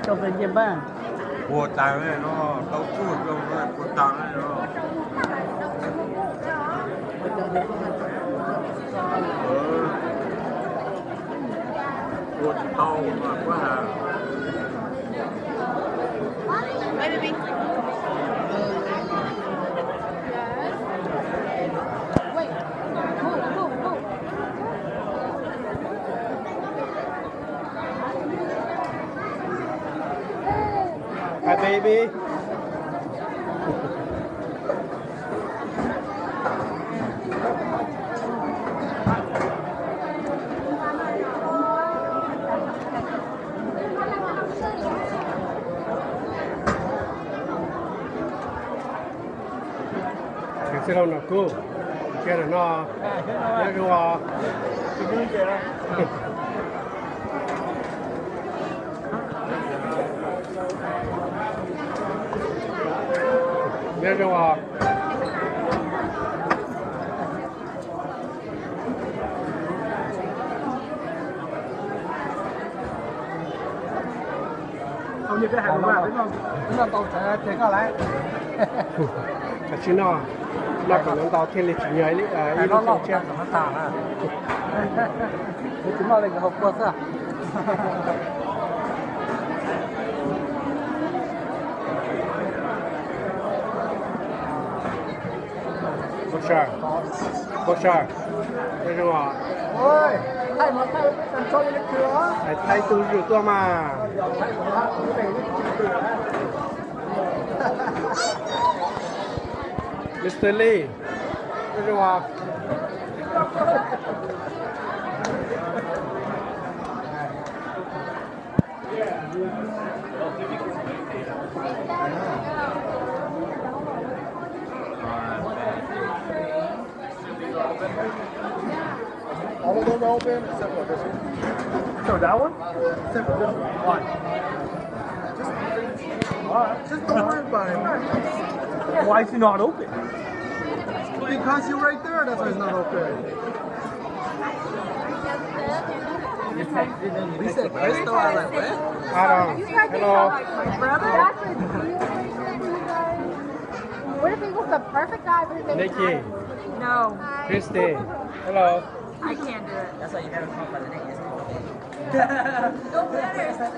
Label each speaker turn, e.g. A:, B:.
A: cho bên kia ba
B: Ủa tài này nó tao chút đâu nó của tài này nó của tao mà quá à
C: Baby. Wait. Move.
A: Hi baby cái đâu nó cô cái là nó cái hoa cái hoa
D: không như cái hàng mà đúng không tôi sẽ chuyển qua lại
A: cái chuyện nó còn nó tao thiên lịch chỉ nhảy đi
D: nó lọc chen nó tàn à chúng nó lên cái hộp quất à
A: Bác Sài cái gì mà
D: ôi thay mà thay cần cho cái cửa
A: thay từ rửa tua mà Mr. Lee cái gì mà
D: all of them are open except for this one. So that one? Except for this one. Just don't worry about it, man.
A: why is it not open
D: Because you're right there, that's why it's not open. We said Crystal, I was like, what?
A: Adam hello
C: My brother? What if he was the perfect guy, but his name is
A: Nikki
C: No,
A: Christy hello
C: I can't do it.
E: That's why you never come by the name.
C: Don't matter.